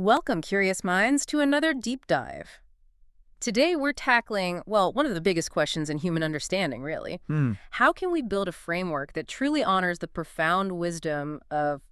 Welcome, curious minds, to another deep dive. Today we're tackling, well, one of the biggest questions in human understanding, really. Hmm. How can we build a framework that truly honors the profound wisdom of,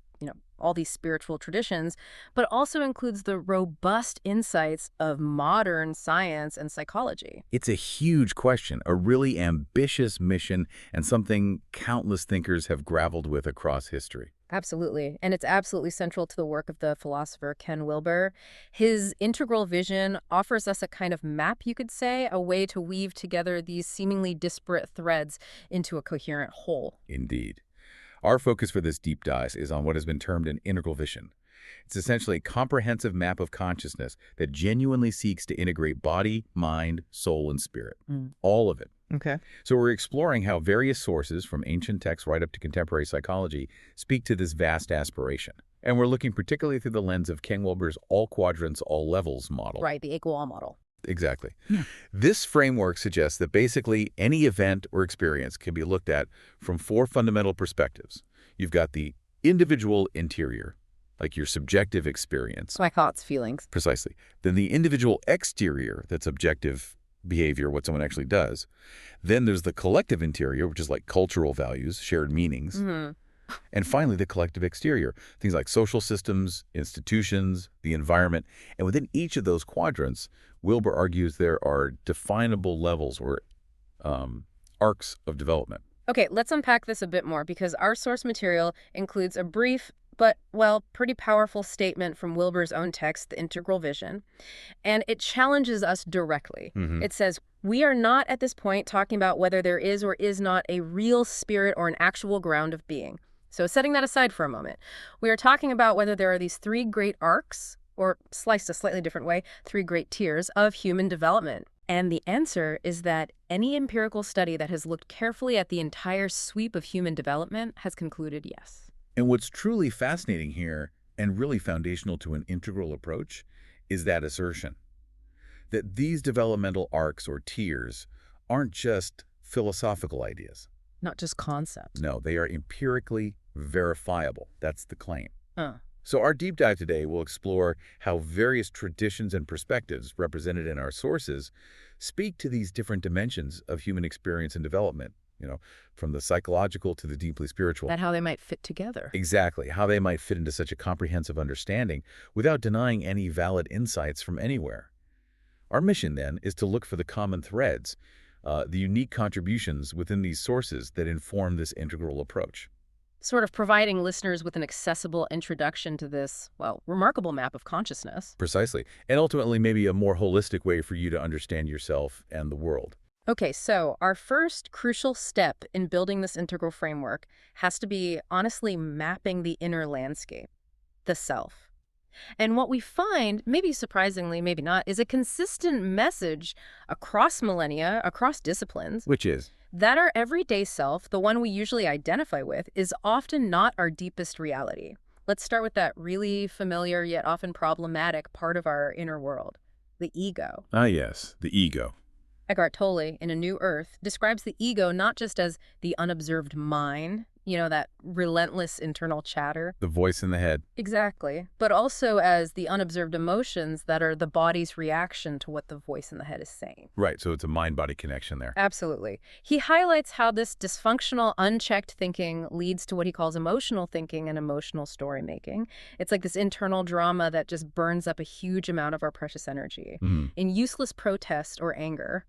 all these spiritual traditions, but also includes the robust insights of modern science and psychology? It's a huge question, a really ambitious mission, and something countless thinkers have grappled with across history. Absolutely. And it's absolutely central to the work of the philosopher Ken Wilber. His integral vision offers us a kind of map, you could say, a way to weave together these seemingly disparate threads into a coherent whole. Indeed. Our focus for this deep dive is on what has been termed an integral vision. It's essentially a comprehensive map of consciousness that genuinely seeks to integrate body, mind, soul, and spirit. All of it. Okay. So we're exploring how various sources, from ancient texts right up to contemporary psychology, speak to this vast aspiration. And we're looking particularly through the lens of Ken Wilber's all quadrants, all levels model. Right, the AQAL model. Exactly. Yeah. This framework suggests that basically any event or experience can be looked at from four fundamental perspectives. You've got the individual interior, like your subjective experience. My thoughts, feelings. Precisely. Then the individual exterior, that's objective behavior, what someone actually does. Then there's the collective interior, which is like cultural values, shared meanings. And finally, the collective exterior, things like social systems, institutions, the environment. And within each of those quadrants, Wilber argues there are definable levels or arcs of development. Okay, let's unpack this a bit more because our source material includes a brief but, well, pretty powerful statement from Wilber's own text, The Integral Vision, and it challenges us directly. It says, we are not at this point talking about whether there is or is not a real spirit or an actual ground of being. So setting that aside for a moment, we are talking about whether there are these three great arcs, or sliced a slightly different way, three great tiers of human development. And the answer is that any empirical study that has looked carefully at the entire sweep of human development has concluded yes. And what's truly fascinating here, and really foundational to an integral approach, is that assertion. That these developmental arcs or tiers aren't just philosophical ideas. Not just concepts. No, they are empirically verifiable. That's the claim. So our deep dive today will explore how various traditions and perspectives represented in our sources speak to these different dimensions of human experience and development, from the psychological to the deeply spiritual. That how they might fit together. Exactly, how they might fit into such a comprehensive understanding without denying any valid insights from anywhere. Our mission, then, is to look for the common threads, the unique contributions within these sources that inform this integral approach. Sort of providing listeners with an accessible introduction to this, well, remarkable map of consciousness. Precisely. And ultimately, maybe a more holistic way for you to understand yourself and the world. Okay, so our first crucial step in building this integral framework has to be, honestly, mapping the inner landscape, the self. And what we find, maybe surprisingly, maybe not, is a consistent message across millennia, across disciplines. Which is? That our everyday self, the one we usually identify with, is often not our deepest reality. Let's start with that really familiar yet often problematic part of our inner world, the ego. Ah, yes, the ego. Eckhart Tolle, in A New Earth, describes the ego not just as the unobserved mind, that relentless internal chatter. The voice in the head. Exactly. But also as the unobserved emotions that are the body's reaction to what the voice in the head is saying. Right, so it's a mind-body connection there. Absolutely. He highlights how this dysfunctional, unchecked thinking leads to what he calls emotional thinking and emotional story making. It's like this internal drama that just burns up a huge amount of our precious energy in useless protest or anger.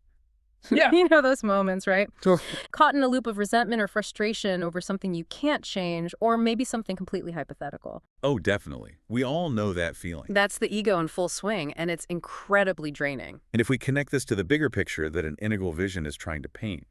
Yeah. Those moments, right? Sure. Caught in a loop of resentment or frustration over something you can't change, or maybe something completely hypothetical. Oh, definitely. We all know that feeling. That's the ego in full swing, and it's incredibly draining. And if we connect this to the bigger picture that an integral vision is trying to paint,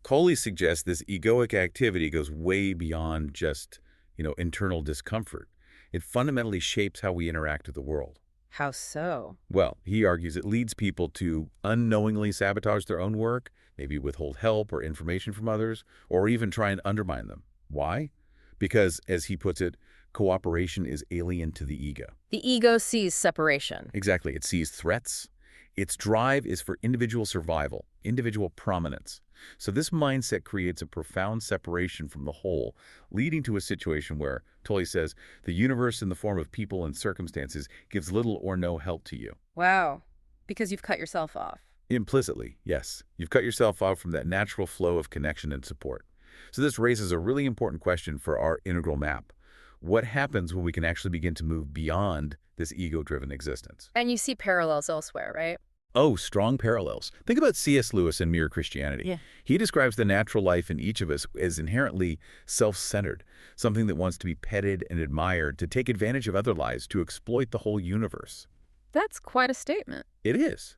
Coley suggests this egoic activity goes way beyond just, internal discomfort. It fundamentally shapes how we interact with the world. How so? Well, he argues it leads people to unknowingly sabotage their own work, maybe withhold help or information from others, or even try and undermine them. Why? Because, as he puts it, cooperation is alien to the ego. The ego sees separation. Exactly. It sees threats. Its drive is for individual survival, individual prominence. So this mindset creates a profound separation from the whole, leading to a situation where, Tolle says, the universe in the form of people and circumstances gives little or no help to you. Wow. Because you've cut yourself off. Implicitly, yes. You've cut yourself off from that natural flow of connection and support. So this raises a really important question for our integral map. What happens when we can actually begin to move beyond this ego-driven existence? And you see parallels elsewhere, right? Oh, strong parallels. Think about C.S. Lewis in Mere Christianity. Yeah. He describes the natural life in each of us as inherently self-centered, something that wants to be petted and admired, to take advantage of other lives, to exploit the whole universe. That's quite a statement. It is.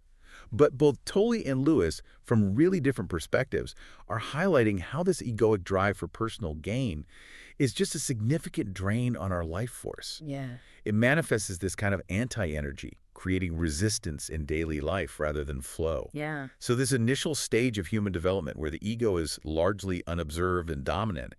But both Tolle and Lewis, from really different perspectives, are highlighting how this egoic drive for personal gain is just a significant drain on our life force. Yeah. It manifests as this kind of anti-energy, creating resistance in daily life rather than flow. Yeah. So this initial stage of human development, where the ego is largely unobserved and dominant,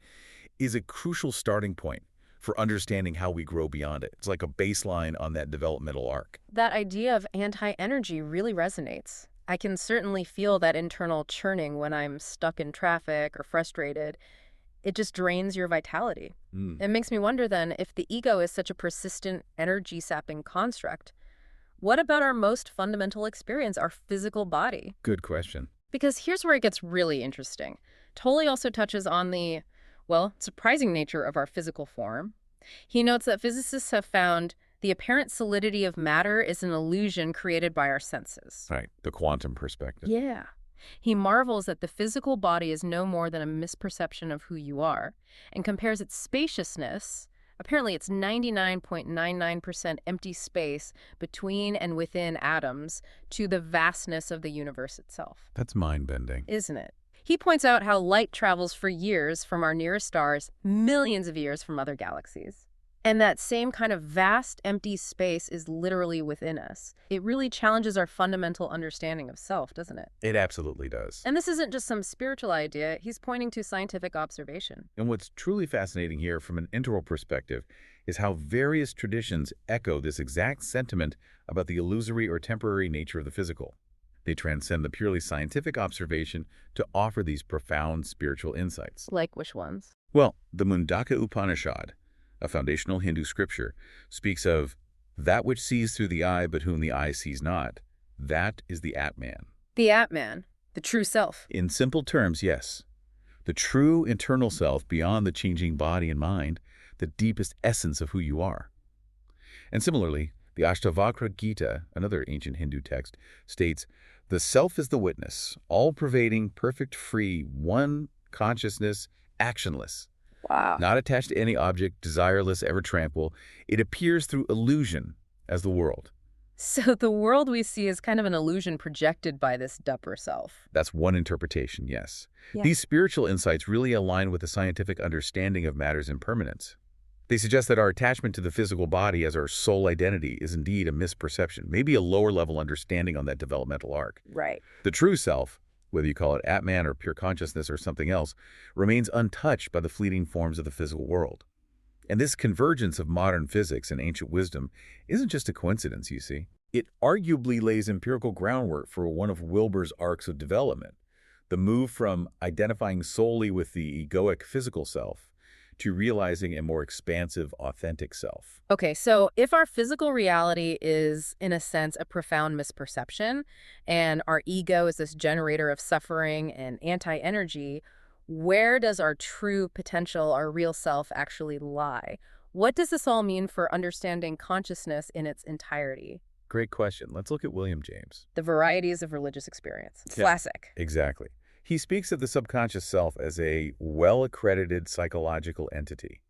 is a crucial starting point for understanding how we grow beyond it. It's like a baseline on that developmental arc. That idea of anti-energy really resonates. I can certainly feel that internal churning when I'm stuck in traffic or frustrated. It just drains your vitality. It makes me wonder then, if the ego is such a persistent energy-sapping construct, what about our most fundamental experience, our physical body? Good question. Because here's where it gets really interesting. Tolle also touches on the, well, surprising nature of our physical form. He notes that physicists have found the apparent solidity of matter is an illusion created by our senses. Right, the quantum perspective. Yeah. He marvels that the physical body is no more than a misperception of who you are, and compares its spaciousness, apparently it's 99.99% empty space between and within atoms, to the vastness of the universe itself. That's mind-bending. Isn't it? He points out how light travels for years from our nearest stars, millions of years from other galaxies. And that same kind of vast, empty space is literally within us. It really challenges our fundamental understanding of self, doesn't it? It absolutely does. And this isn't just some spiritual idea. He's pointing to scientific observation. And what's truly fascinating here from an integral perspective is how various traditions echo this exact sentiment about the illusory or temporary nature of the physical. They transcend the purely scientific observation to offer these profound spiritual insights. Like which ones? Well, the Mundaka Upanishad, a foundational Hindu scripture, speaks of that which sees through the eye but whom the eye sees not. That is the Atman. The Atman, the true self. In simple terms, yes. The true internal self beyond the changing body and mind, the deepest essence of who you are. And similarly, the Ashtavakra Gita, another ancient Hindu text, states, the self is the witness, all-pervading, perfect, free, one consciousness, actionless. Wow. Not attached to any object, desireless, ever tranquil. It appears through illusion as the world. So the world we see is kind of an illusion projected by this dupper self. That's one interpretation, yes. Yeah. These spiritual insights really align with the scientific understanding of matter's impermanence. They suggest that our attachment to the physical body as our sole identity is indeed a misperception, maybe a lower-level understanding on that developmental arc. Right. The true self, whether you call it Atman or pure consciousness or something else, remains untouched by the fleeting forms of the physical world. And this convergence of modern physics and ancient wisdom isn't just a coincidence, you see. It arguably lays empirical groundwork for one of Wilber's arcs of development, the move from identifying solely with the egoic physical self to realizing a more expansive, authentic self. Okay, so if our physical reality is, in a sense, a profound misperception, and our ego is this generator of suffering and anti-energy, where does our true potential, our real self, actually lie? What does this all mean for understanding consciousness in its entirety? Great question. Let's look at William James. The varieties of religious experience. Yeah. Classic. Exactly. He speaks of the subconscious self as a well-accredited psychological entity,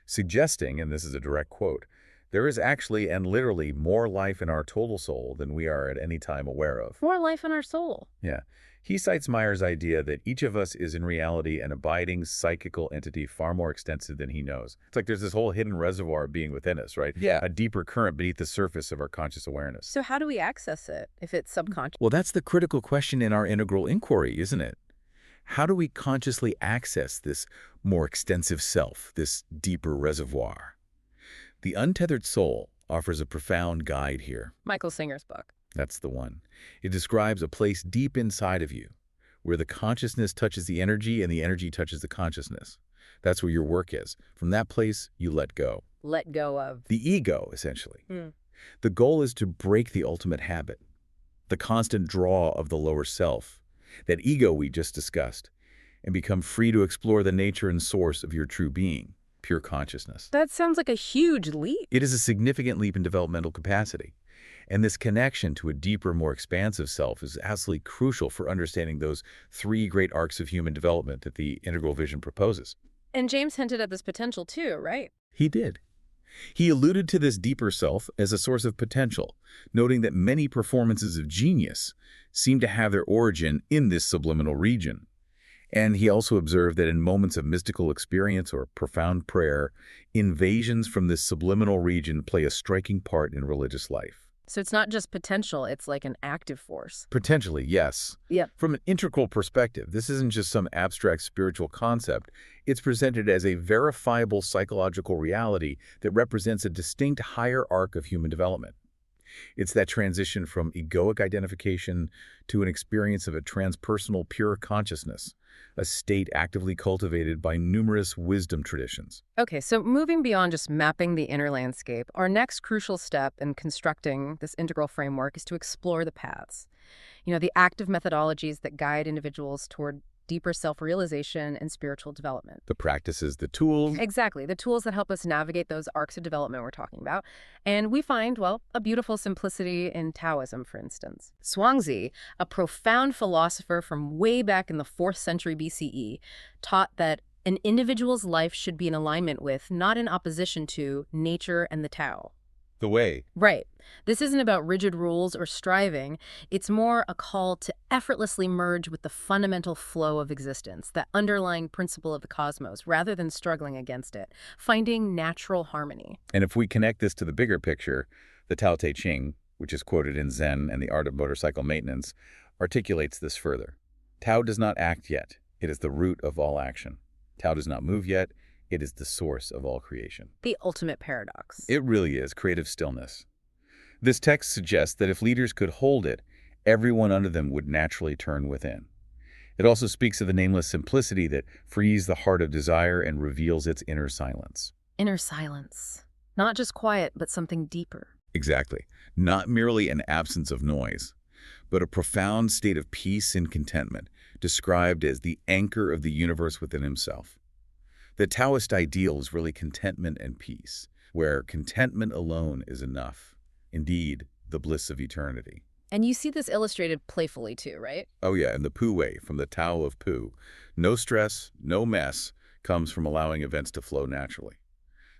suggesting, and this is a direct quote, there is actually and literally more life in our total soul than we are at any time aware of. More life in our soul. Yeah. He cites Meyer's idea that each of us is in reality an abiding psychical entity far more extensive than he knows. It's like there's this whole hidden reservoir of being within us, right? Yeah. A deeper current beneath the surface of our conscious awareness. So how do we access it if it's subconscious? Well, that's the critical question in our integral inquiry, isn't it? How do we consciously access this more extensive self, this deeper reservoir? The Untethered Soul offers a profound guide here. Michael Singer's book. That's the one. It describes a place deep inside of you, where the consciousness touches the energy and the energy touches the consciousness. That's where your work is. From that place, you let go. Let go of. The ego, essentially. Hmm. The goal is to break the ultimate habit, the constant draw of the lower self, that ego we just discussed, and become free to explore the nature and source of your true being, pure consciousness. That sounds like a huge leap. It is a significant leap in developmental capacity, and this connection to a deeper, more expansive self is absolutely crucial for understanding those three great arcs of human development that the integral vision proposes. And James hinted at this potential too, right? He did. He alluded to this deeper self as a source of potential, noting that many performances of genius seem to have their origin in this subliminal region. And he also observed that in moments of mystical experience or profound prayer, invasions from this subliminal region play a striking part in religious life. So it's not just potential, it's like an active force. Potentially, yes. Yep. From an integral perspective, this isn't just some abstract spiritual concept. It's presented as a verifiable psychological reality that represents a distinct higher arc of human development. It's that transition from egoic identification to an experience of a transpersonal pure consciousness, a state actively cultivated by numerous wisdom traditions. Okay, so moving beyond just mapping the inner landscape, our next crucial step in constructing this integral framework is to explore the paths. The active methodologies that guide individuals toward deeper self-realization and spiritual development. The practices, the tools. Exactly, the tools that help us navigate those arcs of development we're talking about. And we find, well, a beautiful simplicity in Taoism, for instance. Zhuangzi, a profound philosopher from way back in the 4th century BCE, taught that an individual's life should be in alignment with, not in opposition to, nature and the Tao. The way. Right. This isn't about rigid rules or striving. It's more a call to effortlessly merge with the fundamental flow of existence, that underlying principle of the cosmos, rather than struggling against it, finding natural harmony. And if we connect this to the bigger picture, the Tao Te Ching, which is quoted in Zen and the Art of Motorcycle Maintenance, articulates this further. Tao does not act yet. It is the root of all action. Tao does not move yet. It is the source of all creation. The ultimate paradox. It really is creative stillness. This text suggests that if leaders could hold it, everyone under them would naturally turn within. It also speaks of the nameless simplicity that frees the heart of desire and reveals its inner silence. Inner silence. Not just quiet, but something deeper. Exactly. Not merely an absence of noise, but a profound state of peace and contentment, described as the anchor of the universe within himself. The Taoist ideal is really contentment and peace, where contentment alone is enough. Indeed, the bliss of eternity. And you see this illustrated playfully too, right? Oh yeah, in the Pu Wei, from the Tao of Pu. No stress, no mess comes from allowing events to flow naturally.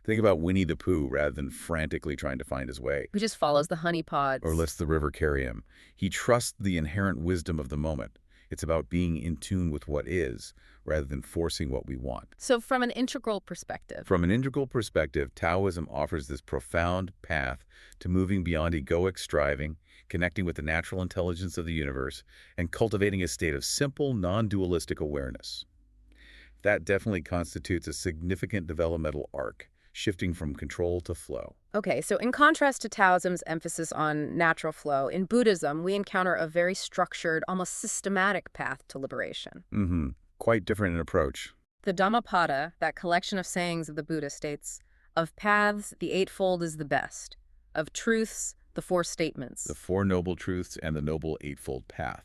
Think about Winnie the Pooh rather than frantically trying to find his way. Who just follows the honey pods. Or lets the river carry him. He trusts the inherent wisdom of the moment. It's about being in tune with what is, rather than forcing what we want. So from an integral perspective. From an integral perspective, Taoism offers this profound path to moving beyond egoic striving, connecting with the natural intelligence of the universe, and cultivating a state of simple, non-dualistic awareness. That definitely constitutes a significant developmental arc, shifting from control to flow. Okay, so in contrast to Taoism's emphasis on natural flow, in Buddhism, we encounter a very structured, almost systematic path to liberation. Quite different in approach. The Dhammapada, that collection of sayings of the Buddha, states, "Of paths, the eightfold is the best. Of truths, the 4 statements." The 4 noble truths and the noble eightfold path.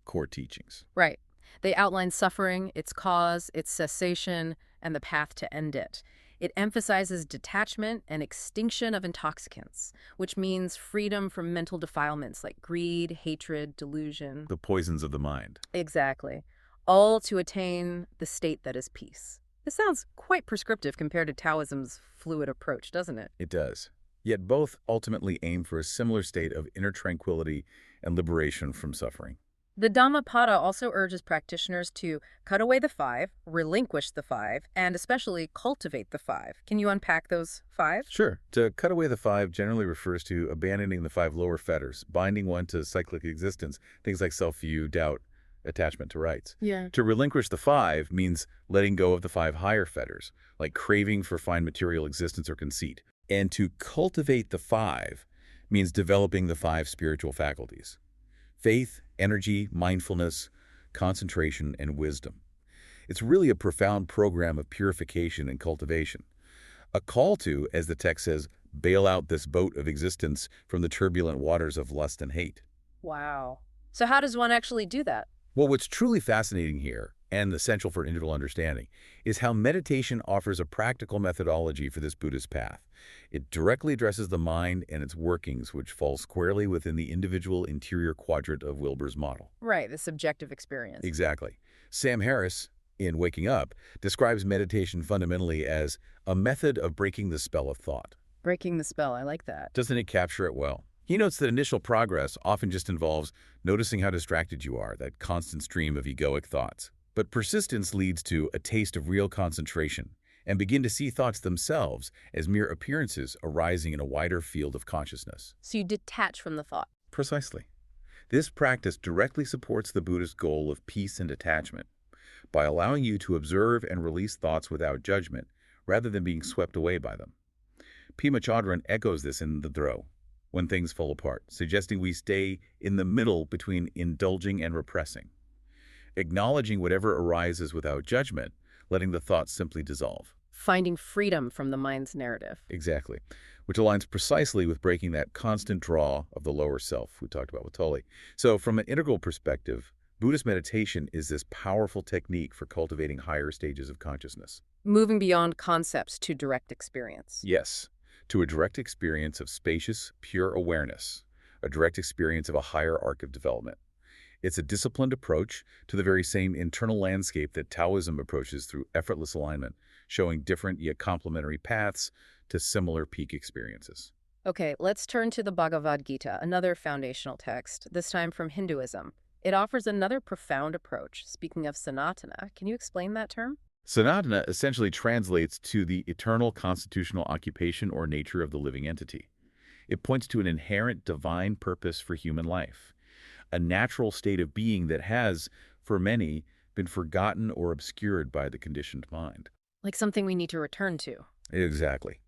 Core teachings. Right. They outline suffering, its cause, its cessation, and the path to end it. It emphasizes detachment and extinction of intoxicants, which means freedom from mental defilements like greed, hatred, delusion. The poisons of the mind. Exactly. All to attain the state that is peace. This sounds quite prescriptive compared to Taoism's fluid approach, doesn't it? It does. Yet both ultimately aim for a similar state of inner tranquility and liberation from suffering. The Dhammapada also urges practitioners to cut away the 5, relinquish the 5, and especially cultivate the 5. Can you unpack those 5? Sure. To cut away the 5 generally refers to abandoning the 5 lower fetters, binding one to cyclic existence, things like self-view, doubt, attachment to rights. Yeah. To relinquish the 5 means letting go of the 5 higher fetters, like craving for fine material existence or conceit. And to cultivate the 5 means developing the 5 spiritual faculties: faith, energy, mindfulness, concentration, and wisdom. It's really a profound program of purification and cultivation. A call to, as the text says, bail out this boat of existence from the turbulent waters of lust and hate. Wow. So how does one actually do that? Well, what's truly fascinating here, and essential for integral understanding, is how meditation offers a practical methodology for this Buddhist path. It directly addresses the mind and its workings, which fall squarely within the individual interior quadrant of Wilber's model. Right, the subjective experience. Exactly. Sam Harris, in Waking Up, describes meditation fundamentally as a method of breaking the spell of thought. Breaking the spell, I like that. Doesn't it capture it well? He notes that initial progress often just involves noticing how distracted you are, that constant stream of egoic thoughts. But persistence leads to a taste of real concentration, and begin to see thoughts themselves as mere appearances arising in a wider field of consciousness. So you detach from the thought. Precisely. This practice directly supports the Buddhist goal of peace and detachment by allowing you to observe and release thoughts without judgment, rather than being swept away by them. Pema Chodron echoes this in The Throw, When Things Fall Apart, suggesting we stay in the middle between indulging and repressing, acknowledging whatever arises without judgment, letting the thoughts simply dissolve. Finding freedom from the mind's narrative. Exactly, which aligns precisely with breaking that constant draw of the lower self we talked about with Tully. So from an integral perspective, Buddhist meditation is this powerful technique for cultivating higher stages of consciousness. Moving beyond concepts to direct experience. Yes, to a direct experience of spacious, pure awareness, a direct experience of a higher arc of development. It's a disciplined approach to the very same internal landscape that Taoism approaches through effortless alignment, showing different yet complementary paths to similar peak experiences. Okay, let's turn to the Bhagavad Gita, another foundational text, this time from Hinduism. It offers another profound approach. Speaking of Sanatana, can you explain that term? Sanatana essentially translates to the eternal constitutional occupation or nature of the living entity. It points to an inherent divine purpose for human life, a natural state of being that has, for many, been forgotten or obscured by the conditioned mind. Like something we need to return to. Exactly.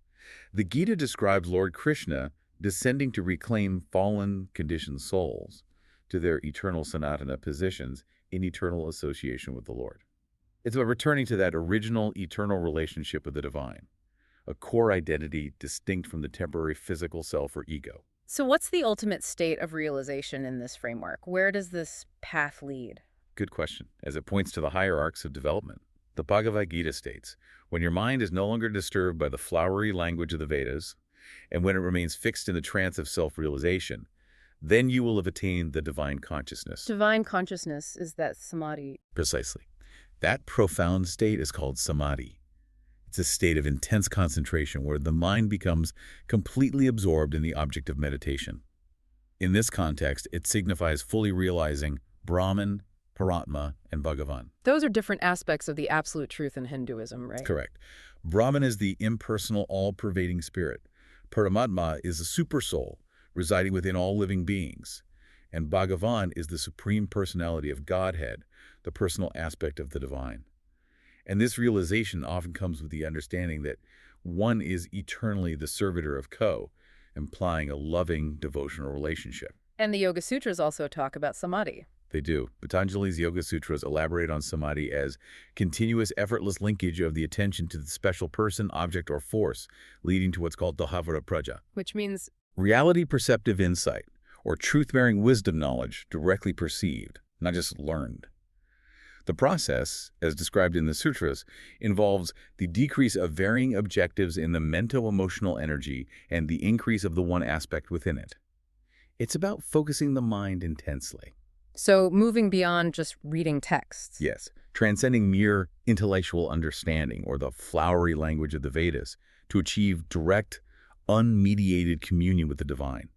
The Gita describes Lord Krishna descending to reclaim fallen, conditioned souls to their eternal Sanatana positions in eternal association with the Lord. It's about returning to that original eternal relationship with the divine, a core identity distinct from the temporary physical self or ego. So what's the ultimate state of realization in this framework? Where does this path lead? Good question, as it points to the higher arcs of development. The Bhagavad Gita states, when your mind is no longer disturbed by the flowery language of the Vedas, and when it remains fixed in the trance of self-realization, then you will have attained the divine consciousness. Divine consciousness is that samadhi. Precisely. That profound state is called samadhi. It's a state of intense concentration where the mind becomes completely absorbed in the object of meditation. In this context, it signifies fully realizing Brahman, Paratma, and Bhagavan. Those are different aspects of the absolute truth in Hinduism, right? Correct. Brahman is the impersonal, all-pervading spirit. Paramatma is the supersoul, residing within all living beings. And Bhagavan is the supreme personality of Godhead, the personal aspect of the divine. And this realization often comes with the understanding that one is eternally the servitor of Ko, implying a loving, devotional relationship. And the Yoga Sutras also talk about samadhi. They do. Patanjali's Yoga Sutras elaborate on samadhi as continuous, effortless linkage of the attention to the special person, object, or force, leading to what's called Dahavara Praja. Which means reality-perceptive insight, or truth-bearing wisdom knowledge directly perceived, not just learned. The process, as described in the sutras, involves the decrease of varying objectives in the mental-emotional energy and the increase of the one aspect within it. It's about focusing the mind intensely. so moving beyond just reading texts. Yes, transcending mere intellectual understanding or the flowery language of the Vedas to achieve direct, unmediated communion with the divine.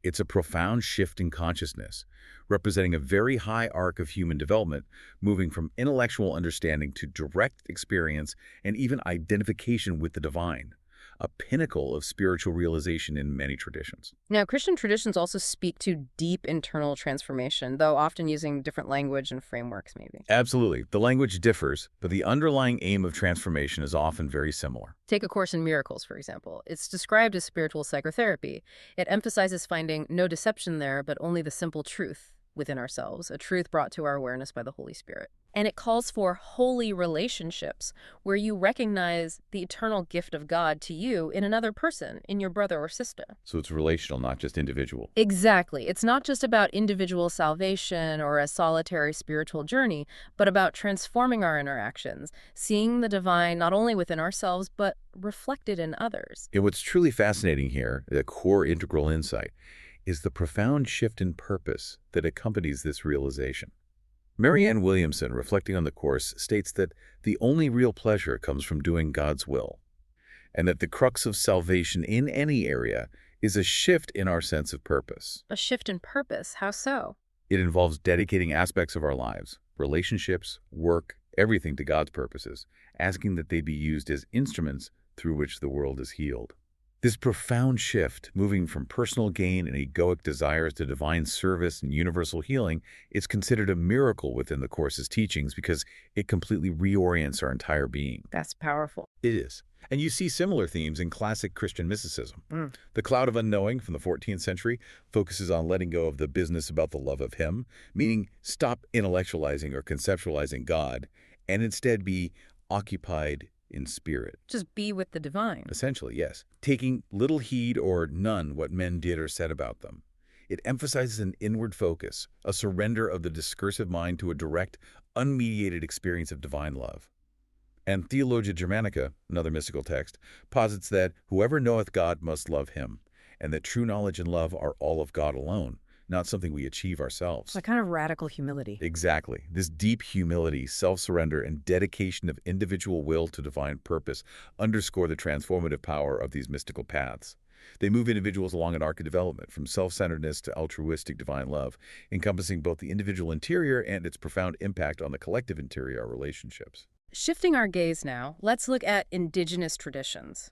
It's a profound shift in consciousness, representing a very high arc of human development, moving from intellectual understanding to direct experience and even identification with the divine, a pinnacle of spiritual realization in many traditions. Now, Christian traditions also speak to deep internal transformation, though often using different language and frameworks, maybe. Absolutely. The language differs, but the underlying aim of transformation is often very similar. Take A Course in Miracles, for example. It's described as spiritual psychotherapy. It emphasizes finding no deception there, but only the simple truth within ourselves, a truth brought to our awareness by the Holy Spirit. And it calls for holy relationships, where you recognize the eternal gift of God to you in another person, in your brother or sister. So it's relational, not just individual. Exactly. It's not just about individual salvation or a solitary spiritual journey, but about transforming our interactions, seeing the divine not only within ourselves, but reflected in others. And what's truly fascinating here, the core integral insight, is the profound shift in purpose that accompanies this realization. Marianne Williamson, reflecting on the Course, states that the only real pleasure comes from doing God's will, and that the crux of salvation in any area is a shift in our sense of purpose. A shift in purpose? How so? It involves dedicating aspects of our lives, relationships, work, everything to God's purposes, asking that they be used as instruments through which the world is healed. This profound shift, moving from personal gain and egoic desires to divine service and universal healing, is considered a miracle within the Course's teachings because it completely reorients our entire being. That's powerful. It is. And you see similar themes in classic Christian mysticism. The Cloud of Unknowing from the 14th century focuses on letting go of the business about the love of Him, meaning stop intellectualizing or conceptualizing God, and instead be occupied in spirit. Just be with the divine. Essentially, yes. Taking little heed or none what men did or said about them. It emphasizes an inward focus, a surrender of the discursive mind to a direct, unmediated experience of divine love. And Theologia Germanica, another mystical text, posits that whoever knoweth God must love Him, and that true knowledge and love are all of God alone, not something we achieve ourselves. It's a kind of radical humility. Exactly. This deep humility, self-surrender, and dedication of individual will to divine purpose underscore the transformative power of these mystical paths. They move individuals along an arc of development, from self-centeredness to altruistic divine love, encompassing both the individual interior and its profound impact on the collective interior relationships. Shifting our gaze now, let's look at indigenous traditions.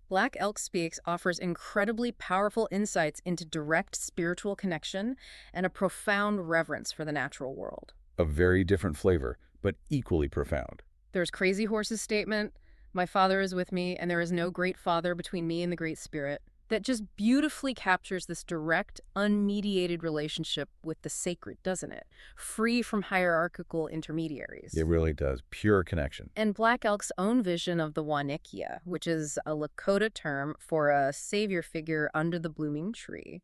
Black Elk Speaks offers incredibly powerful insights into direct spiritual connection and a profound reverence for the natural world. A very different flavor, but equally profound. There's Crazy Horse's statement, "My Father is with me, and there is no great Father between me and the Great Spirit," that just beautifully captures this direct, unmediated relationship with the sacred, doesn't it? Free from hierarchical intermediaries. It really does. Pure connection. And Black Elk's own vision of the Wanikia, which is a Lakota term for a savior figure under the blooming tree.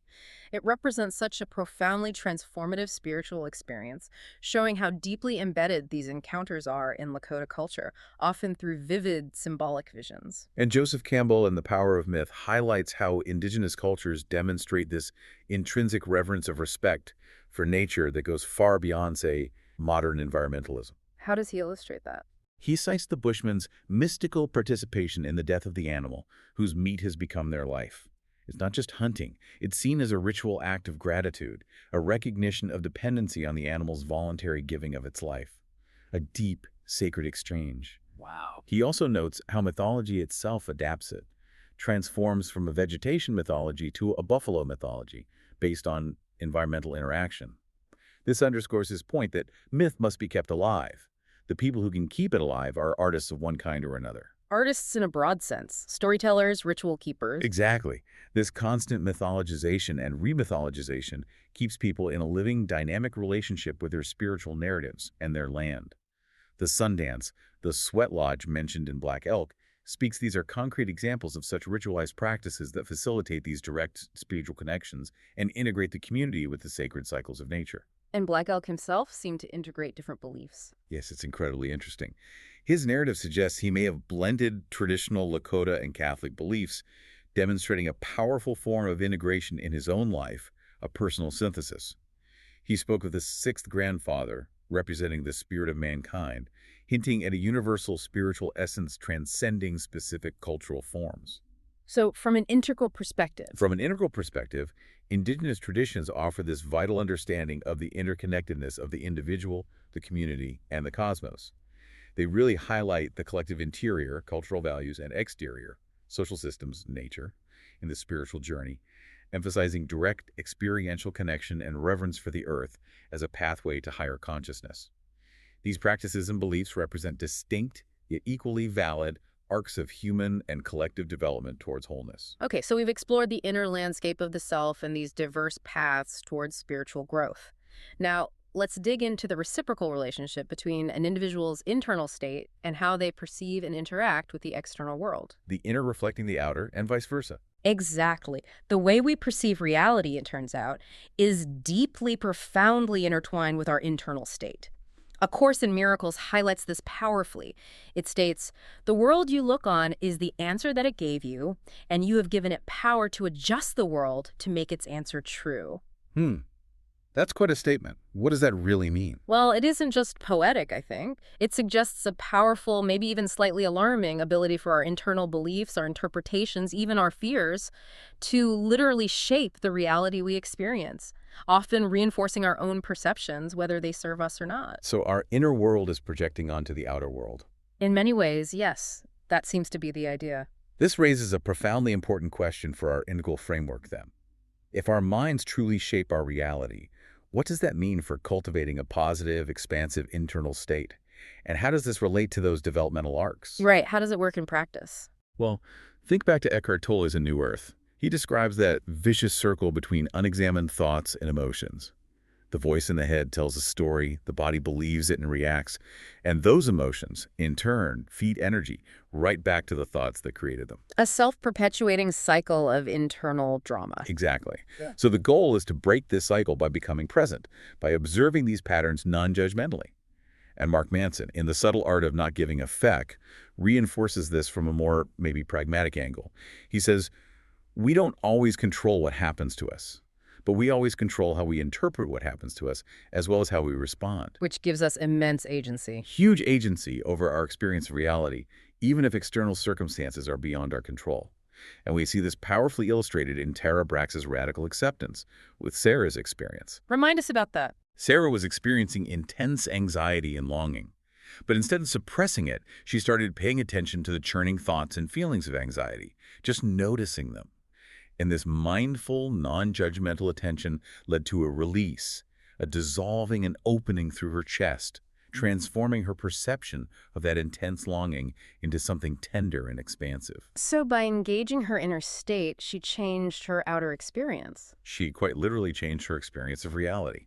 It represents such a profoundly transformative spiritual experience, showing how deeply embedded these encounters are in Lakota culture, often through vivid symbolic visions. And Joseph Campbell in The Power of Myth highlights how indigenous cultures demonstrate this intrinsic reverence of respect for nature that goes far beyond, say, modern environmentalism. How does he illustrate that? He cites the Bushman's mystical participation in the death of the animal, whose meat has become their life. It's not just hunting. It's seen as a ritual act of gratitude, a recognition of dependency on the animal's voluntary giving of its life. A deep, sacred exchange. Wow. He also notes how mythology itself adapts it, transforms from a vegetation mythology to a buffalo mythology based on environmental interaction. This underscores his point that myth must be kept alive. The people who can keep it alive are artists of one kind or another. Artists in a broad sense. Storytellers, ritual keepers. Exactly. This constant mythologization and remythologization keeps people in a living, dynamic relationship with their spiritual narratives and their land. The Sundance, the sweat lodge mentioned in Black Elk, speaks these are concrete examples of such ritualized practices that facilitate these direct spiritual connections and integrate the community with the sacred cycles of nature. And Black Elk himself seemed to integrate different beliefs. Yes, it's incredibly interesting. His narrative suggests he may have blended traditional Lakota and Catholic beliefs, demonstrating a powerful form of integration in his own life, a personal synthesis. He spoke of the sixth grandfather, representing the spirit of mankind, hinting at a universal spiritual essence transcending specific cultural forms. So, from an integral perspective. From an integral perspective, indigenous traditions offer this vital understanding of the interconnectedness of the individual, the community, and the cosmos. They really highlight the collective interior, cultural values, and exterior, social systems, nature, in the spiritual journey, emphasizing direct experiential connection and reverence for the earth as a pathway to higher consciousness. These practices and beliefs represent distinct, yet equally valid, arcs of human and collective development towards wholeness. Okay, so we've explored the inner landscape of the self and these diverse paths towards spiritual growth. Now, let's dig into the reciprocal relationship between an individual's internal state and how they perceive and interact with the external world. The inner reflecting the outer, and vice versa. Exactly. The way we perceive reality, it turns out, is deeply, profoundly intertwined with our internal state. A Course in Miracles highlights this powerfully. It states, "The world you look on is the answer that it gave you, and you have given it power to adjust the world to make its answer true." That's quite a statement. What does that really mean? Well, it isn't just poetic, I think. It suggests a powerful, maybe even slightly alarming ability for our internal beliefs, our interpretations, even our fears, to literally shape the reality we experience, often reinforcing our own perceptions, whether they serve us or not. So our inner world is projecting onto the outer world. In many ways, yes, that seems to be the idea. This raises a profoundly important question for our integral framework, then. If our minds truly shape our reality, what does that mean for cultivating a positive, expansive internal state? And how does this relate to those developmental arcs? Right. How does it work in practice? Well, think back to Eckhart Tolle's A New Earth. He describes that vicious circle between unexamined thoughts and emotions. The voice in the head tells a story, the body believes it and reacts, and those emotions, in turn, feed energy right back to the thoughts that created them. A self-perpetuating cycle of internal drama. Exactly. Yeah. So the goal is to break this cycle by becoming present, by observing these patterns non-judgmentally. And Mark Manson, in The Subtle Art of Not Giving a Feck, reinforces this from a more maybe pragmatic angle. He says, we don't always control what happens to us, but we always control how we interpret what happens to us, as well as how we respond. Which gives us immense agency. Huge agency over our experience of reality, even if external circumstances are beyond our control. And we see this powerfully illustrated in Tara Brax's radical acceptance, with Sarah's experience. Remind us about that. Sarah was experiencing intense anxiety and longing. But instead of suppressing it, she started paying attention to the churning thoughts and feelings of anxiety, just noticing them. And this mindful, non-judgmental attention led to a release, a dissolving and opening through her chest, transforming her perception of that intense longing into something tender and expansive. So by engaging her inner state, she changed her outer experience. She quite literally changed her experience of reality.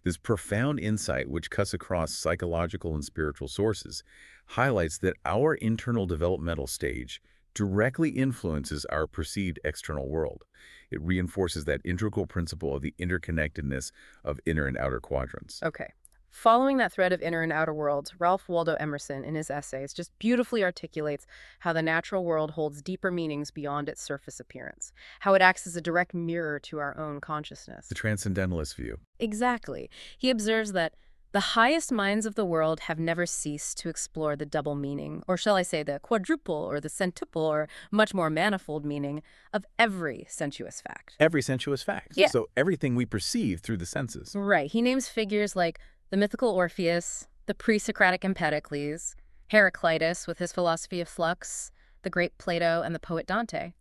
This profound insight, which cuts across psychological and spiritual sources, highlights that our internal developmental stage directly influences our perceived external world. It reinforces that integral principle of the interconnectedness of inner and outer quadrants. Okay. Following that thread of inner and outer worlds, Ralph Waldo Emerson, in his essays, just beautifully articulates how the natural world holds deeper meanings beyond its surface appearance, how it acts as a direct mirror to our own consciousness. The transcendentalist view. Exactly. He observes that the highest minds of the world have never ceased to explore the double meaning, or shall I say the quadruple or the centuple or much more manifold meaning of every sensuous fact. Every sensuous fact. Yeah. So everything we perceive through the senses. Right. He names figures like the mythical Orpheus, the pre-Socratic Empedocles, Heraclitus with his philosophy of flux, the great Plato, and the poet Dante.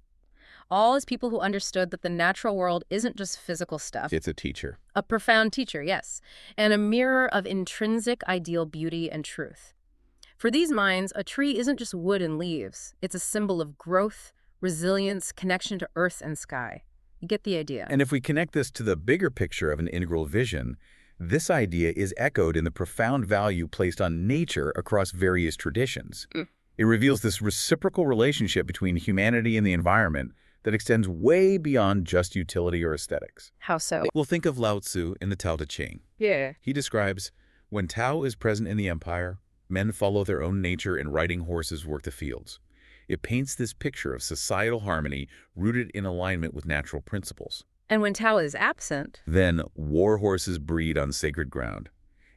All as people who understood that the natural world isn't just physical stuff. It's a teacher. A profound teacher, yes, and a mirror of intrinsic ideal beauty and truth. For these minds, a tree isn't just wood and leaves. It's a symbol of growth, resilience, connection to earth and sky. You get the idea. And if we connect this to the bigger picture of an integral vision, this idea is echoed in the profound value placed on nature across various traditions. It reveals this reciprocal relationship between humanity and the environment that extends way beyond just utility or aesthetics. How so? Well, think of Lao Tzu in the Tao Te Ching. Yeah. He describes, when Tao is present in the empire, men follow their own nature and riding horses work the fields. It paints this picture of societal harmony rooted in alignment with natural principles. And when Tao is absent, Then, war horses breed on sacred ground.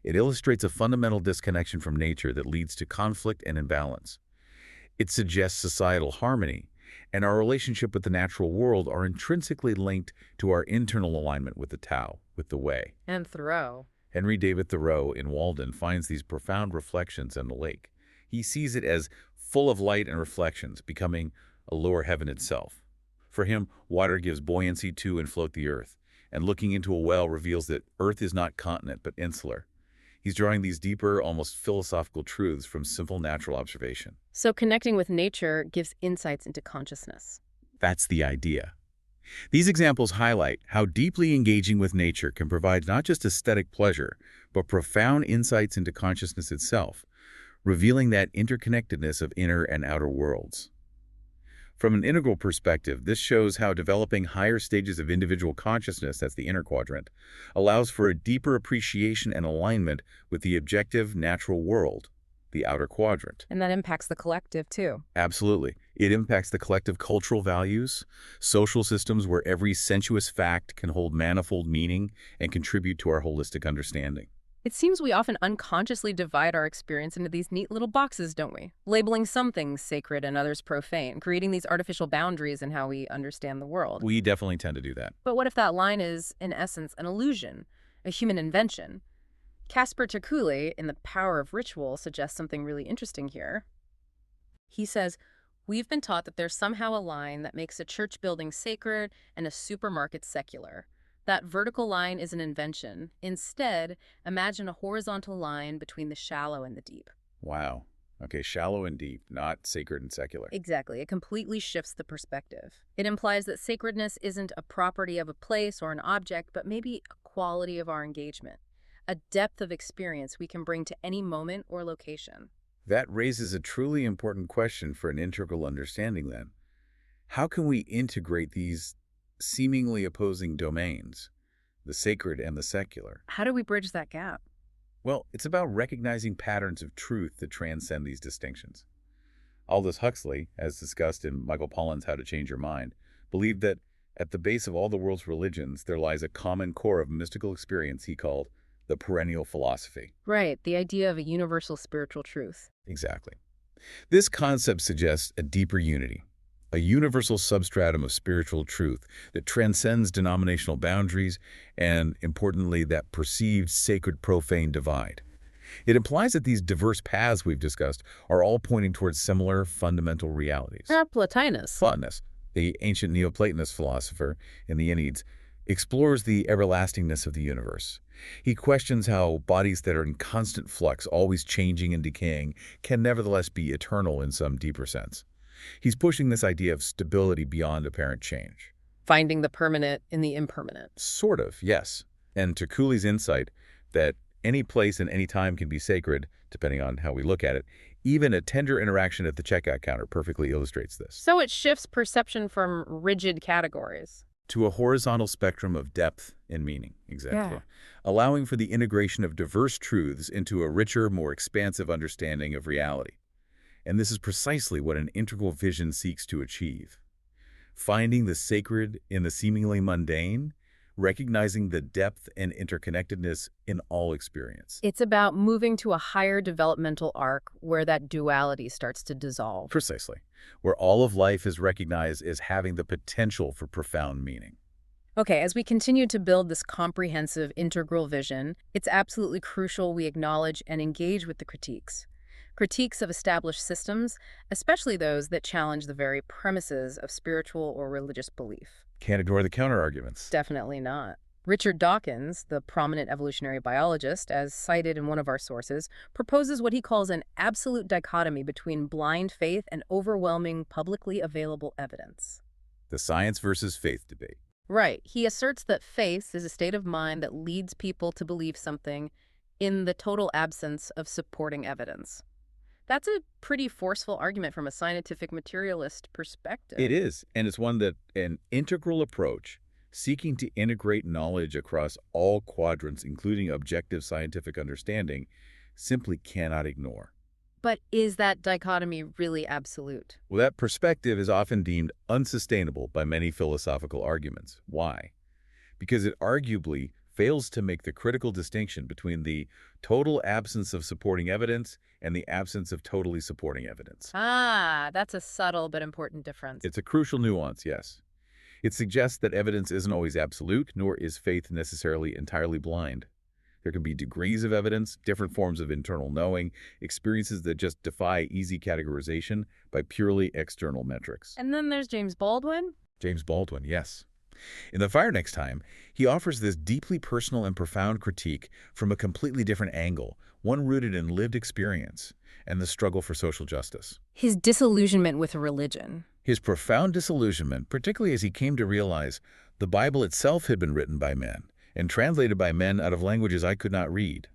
It illustrates a fundamental disconnection from nature that leads to conflict and imbalance. It suggests societal harmony, and our relationship with the natural world are intrinsically linked to our internal alignment with the Tao, with the Way. and Thoreau. Henry David Thoreau in Walden finds these profound reflections in the lake. He sees it as full of light and reflections, becoming a lower heaven itself. For him, water gives buoyancy to and float the earth, and looking into a well reveals that earth is not continent but insular. He's drawing these deeper, almost philosophical truths from simple natural observation. So connecting with nature gives insights into consciousness. That's the idea. These examples highlight how deeply engaging with nature can provide not just aesthetic pleasure, but profound insights into consciousness itself, revealing that interconnectedness of inner and outer worlds. From an integral perspective, this shows how developing higher stages of individual consciousness, that's the inner quadrant, allows for a deeper appreciation and alignment with the objective natural world, the outer quadrant. And that impacts the collective, too. Absolutely. It impacts the collective cultural values, social systems where every sensuous fact can hold manifold meaning and contribute to our holistic understanding. It seems we often unconsciously divide our experience into these neat little boxes, don't we? Labeling some things sacred and others profane, creating these artificial boundaries in how we understand the world. We definitely tend to do that. But what if that line is, in essence, an illusion, a human invention? Caspar Terculli, in The Power of Ritual, suggests something really interesting here. He says, we've been taught that there's somehow a line that makes a church building sacred and a supermarket secular. That vertical line is an invention. Instead, imagine a horizontal line between the shallow and the deep. Wow. Okay, shallow and deep, not sacred and secular. Exactly. It completely shifts the perspective. It implies that sacredness isn't a property of a place or an object, but maybe a quality of our engagement, a depth of experience we can bring to any moment or location. That raises a truly important question for an integral understanding then. How can we integrate these seemingly opposing domains, the sacred and the secular? How do we bridge that gap? Well, it's about recognizing patterns of truth that transcend these distinctions. Aldous Huxley, as discussed in Michael Pollan's How to Change Your Mind, believed that at the base of all the world's religions, there lies a common core of mystical experience he called the perennial philosophy. Right, the idea of a universal spiritual truth. Exactly. This concept suggests a deeper unity, a universal substratum of spiritual truth that transcends denominational boundaries and, importantly, that perceived sacred-profane divide. It implies that these diverse paths we've discussed are all pointing towards similar fundamental realities. Plotinus. Plotinus, the ancient Neoplatonist philosopher in the Enneads, explores the everlastingness of the universe. He questions how bodies that are in constant flux, always changing and decaying, can nevertheless be eternal in some deeper sense. He's pushing this idea of stability beyond apparent change. Finding the permanent in the impermanent. Sort of, yes. And Terculli's insight that any place and any time can be sacred, depending on how we look at it, even a tender interaction at the checkout counter perfectly illustrates this. So it shifts perception from rigid categories to a horizontal spectrum of depth and meaning, exactly. Yeah. Allowing for the integration of diverse truths into a richer, more expansive understanding of reality. And this is precisely what an integral vision seeks to achieve. Finding the sacred in the seemingly mundane, recognizing the depth and interconnectedness in all experience. It's about moving to a higher developmental arc where that duality starts to dissolve. Precisely. Where all of life is recognized as having the potential for profound meaning. Okay, as we continue to build this comprehensive, integral vision, it's absolutely crucial we acknowledge and engage with the critiques. Critiques of established systems, especially those that challenge the very premises of spiritual or religious belief. Can't ignore the counterarguments. Definitely not. Richard Dawkins, the prominent evolutionary biologist, as cited in one of our sources, proposes what he calls an absolute dichotomy between blind faith and overwhelming publicly available evidence. The science versus faith debate. Right. He asserts that faith is a state of mind that leads people to believe something in the total absence of supporting evidence. That's a pretty forceful argument from a scientific materialist perspective. It is, and it's one that an integral approach seeking to integrate knowledge across all quadrants, including objective scientific understanding, simply cannot ignore. But is that dichotomy really absolute? Well, that perspective is often deemed unsustainable by many philosophical arguments. Why? Because it arguably fails to make the critical distinction between the total absence of supporting evidence and the absence of totally supporting evidence. Ah, that's a subtle but important difference. It's a crucial nuance, yes. It suggests that evidence isn't always absolute, nor is faith necessarily entirely blind. There can be degrees of evidence, different forms of internal knowing, experiences that just defy easy categorization by purely external metrics. And then there's James Baldwin. James Baldwin, yes. In The Fire Next Time, he offers this deeply personal and profound critique from a completely different angle, one rooted in lived experience and the struggle for social justice. His disillusionment with religion. His profound disillusionment, particularly as he came to realize the Bible itself had been written by men and translated by men out of languages I could not read.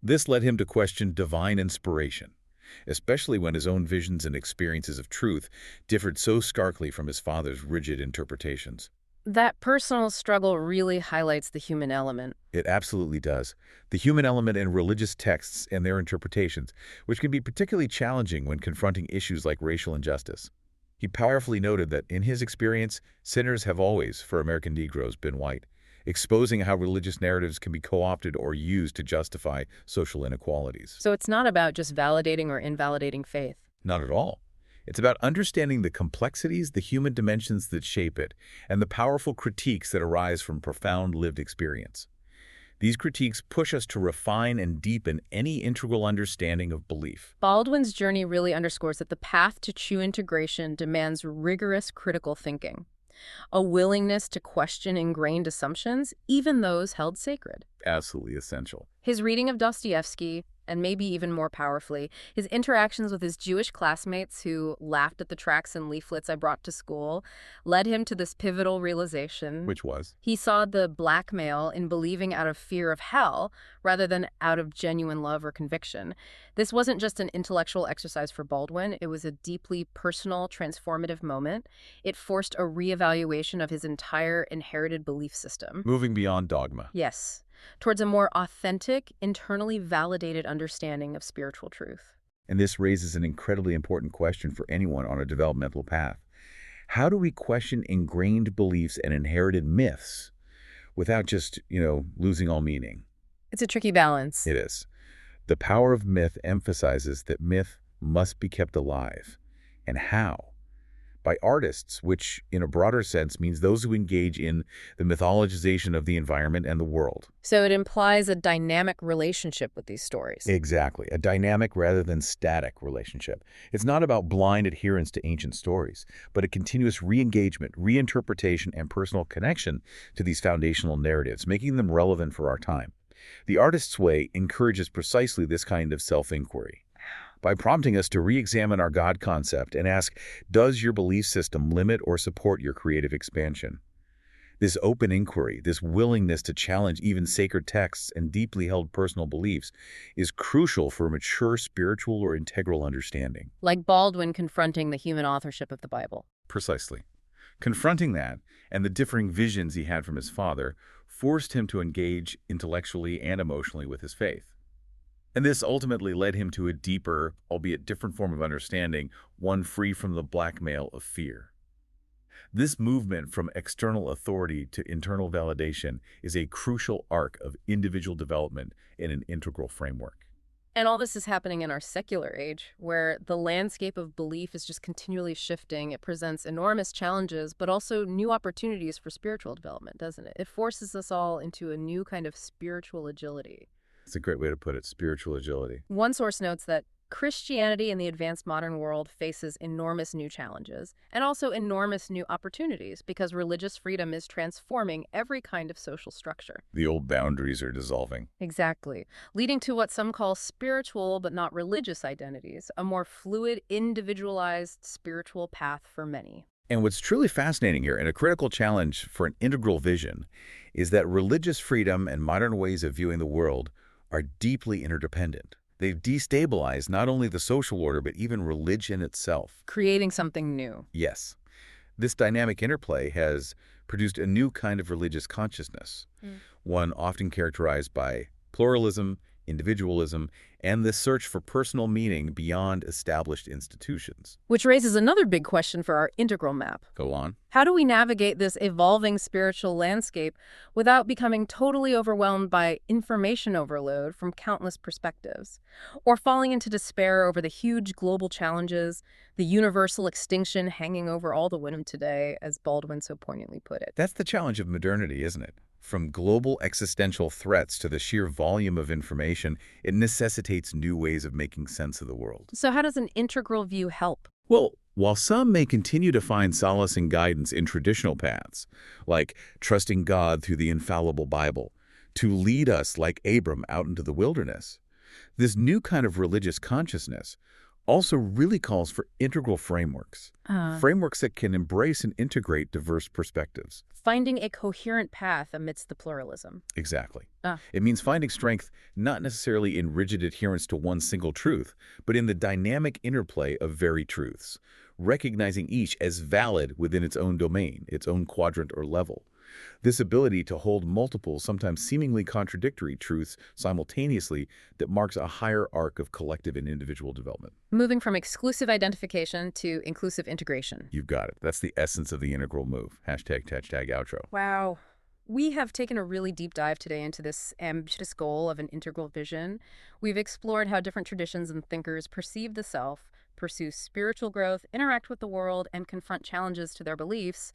This led him to question divine inspiration, especially when his own visions and experiences of truth differed so starkly from his father's rigid interpretations. That personal struggle really highlights the human element. It absolutely does. The human element in religious texts and their interpretations, which can be particularly challenging when confronting issues like racial injustice. He powerfully noted that, in his experience, sinners have always, for American Negroes, been white, exposing how religious narratives can be co-opted or used to justify social inequalities. So it's not about just validating or invalidating faith. Not at all. It's about understanding the complexities, the human dimensions that shape it, and the powerful critiques that arise from profound lived experience. These critiques push us to refine and deepen any integral understanding of belief. Baldwin's journey really underscores that the path to true integration demands rigorous critical thinking, a willingness to question ingrained assumptions, even those held sacred. Absolutely essential. His reading of Dostoevsky, and maybe even more powerfully, his interactions with his Jewish classmates who laughed at the tracts and leaflets I brought to school, led him to this pivotal realization. Which was? He saw the blackmail in believing out of fear of hell rather than out of genuine love or conviction. This wasn't just an intellectual exercise for Baldwin. It was a deeply personal, transformative moment. It forced a reevaluation of his entire inherited belief system. Moving beyond dogma. Yes, towards a more authentic, internally validated understanding of spiritual truth. And this raises an incredibly important question for anyone on a developmental path. How do we question ingrained beliefs and inherited myths without just, losing all meaning? It's a tricky balance. It is. The power of myth emphasizes that myth must be kept alive. And how? By artists, which in a broader sense means those who engage in the mythologization of the environment and the world. So it implies a dynamic relationship with these stories. Exactly. A dynamic rather than static relationship. It's not about blind adherence to ancient stories, but a continuous re-engagement, reinterpretation, and personal connection to these foundational narratives, making them relevant for our time. The artist's way encourages precisely this kind of self-inquiry, by prompting us to re-examine our God concept and ask, does your belief system limit or support your creative expansion? This open inquiry, this willingness to challenge even sacred texts and deeply held personal beliefs is crucial for mature spiritual or integral understanding. Like Baldwin confronting the human authorship of the Bible. Precisely. Confronting that and the differing visions he had from his father forced him to engage intellectually and emotionally with his faith. And this ultimately led him to a deeper, albeit different form of understanding, one free from the blackmail of fear. This movement from external authority to internal validation is a crucial arc of individual development in an integral framework. And all this is happening in our secular age, where the landscape of belief is just continually shifting. It presents enormous challenges, but also new opportunities for spiritual development, doesn't it? It forces us all into a new kind of spiritual agility. It's a great way to put it, spiritual agility. One source notes that Christianity in the advanced modern world faces enormous new challenges and also enormous new opportunities because religious freedom is transforming every kind of social structure. The old boundaries are dissolving. Exactly, leading to what some call spiritual but not religious identities, a more fluid, individualized spiritual path for many. And what's truly fascinating here, and a critical challenge for an integral vision, is that religious freedom and modern ways of viewing the world are deeply interdependent. They've destabilized not only the social order, but even religion itself. Creating something new. Yes. This dynamic interplay has produced a new kind of religious consciousness, one often characterized by pluralism, individualism, and the search for personal meaning beyond established institutions. Which raises another big question for our integral map. Go on. How do we navigate this evolving spiritual landscape without becoming totally overwhelmed by information overload from countless perspectives, or falling into despair over the huge global challenges, the universal extinction hanging over all the women today, as Baldwin so poignantly put it? That's the challenge of modernity, isn't it? From global existential threats to the sheer volume of information, it necessitates new ways of making sense of the world. So how does an integral view help? Well, while some may continue to find solace and guidance in traditional paths, like trusting God through the infallible Bible, to lead us like Abram out into the wilderness, this new kind of religious consciousness also really calls for integral frameworks. Frameworks that can embrace and integrate diverse perspectives. Finding a coherent path amidst the pluralism. Exactly. It means finding strength not necessarily in rigid adherence to one single truth, but in the dynamic interplay of very truths, recognizing each as valid within its own domain, its own quadrant or level. This ability to hold multiple, sometimes seemingly contradictory truths simultaneously that marks a higher arc of collective and individual development. Moving from exclusive identification to inclusive integration. You've got it. That's the essence of the integral move. Hashtag outro. Wow. We have taken a really deep dive today into this ambitious goal of an integral vision. We've explored how different traditions and thinkers perceive the self, pursue spiritual growth, interact with the world, and confront challenges to their beliefs.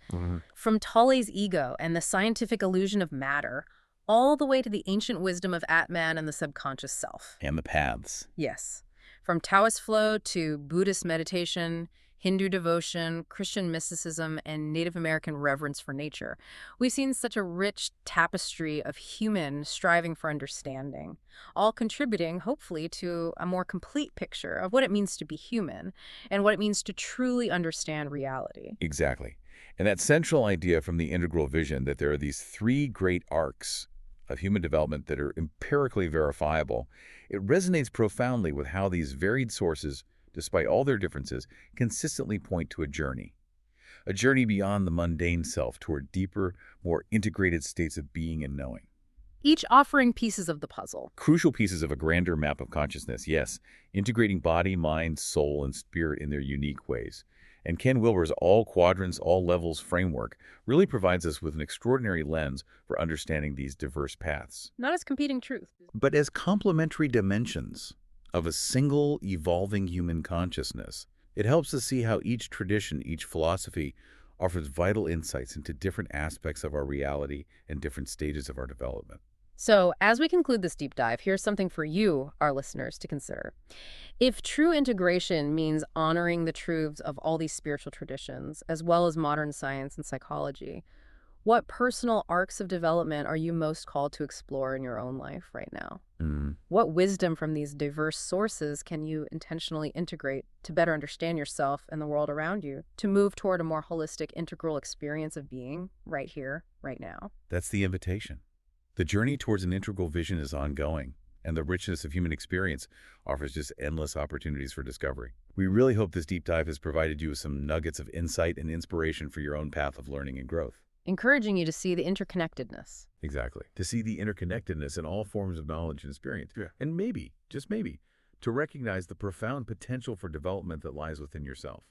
From Tolle's ego and the scientific illusion of matter, all the way to the ancient wisdom of Atman and the subconscious self. And the paths. Yes. From Taoist flow to Buddhist meditation, Hindu devotion, Christian mysticism, and Native American reverence for nature, we've seen such a rich tapestry of human striving for understanding, all contributing, hopefully, to a more complete picture of what it means to be human and what it means to truly understand reality. Exactly. And that central idea from the integral vision that there are these three great arcs of human development that are empirically verifiable, it resonates profoundly with how these varied sources, despite all their differences, consistently point to a journey beyond the mundane self toward deeper, more integrated states of being and knowing. Each offering pieces of the puzzle. Crucial pieces of a grander map of consciousness, yes, integrating body, mind, soul, and spirit in their unique ways. And Ken Wilber's All Quadrants, All Levels framework really provides us with an extraordinary lens for understanding these diverse paths. Not as competing truths, but as complementary dimensions of a single evolving human consciousness. It helps us see how each tradition, each philosophy, offers vital insights into different aspects of our reality and different stages of our development. So, as we conclude this deep dive, here's something for you, our listeners, to consider. If true integration means honoring the truths of all these spiritual traditions, as well as modern science and psychology, what personal arcs of development are you most called to explore in your own life right now? What wisdom from these diverse sources can you intentionally integrate to better understand yourself and the world around you, to move toward a more holistic, integral experience of being right here, right now? That's the invitation. The journey towards an integral vision is ongoing, and the richness of human experience offers just endless opportunities for discovery. We really hope this deep dive has provided you with some nuggets of insight and inspiration for your own path of learning and growth. Encouraging you to see the interconnectedness. Exactly. To see the interconnectedness in all forms of knowledge and experience. And maybe, just maybe, to recognize the profound potential for development that lies within yourself.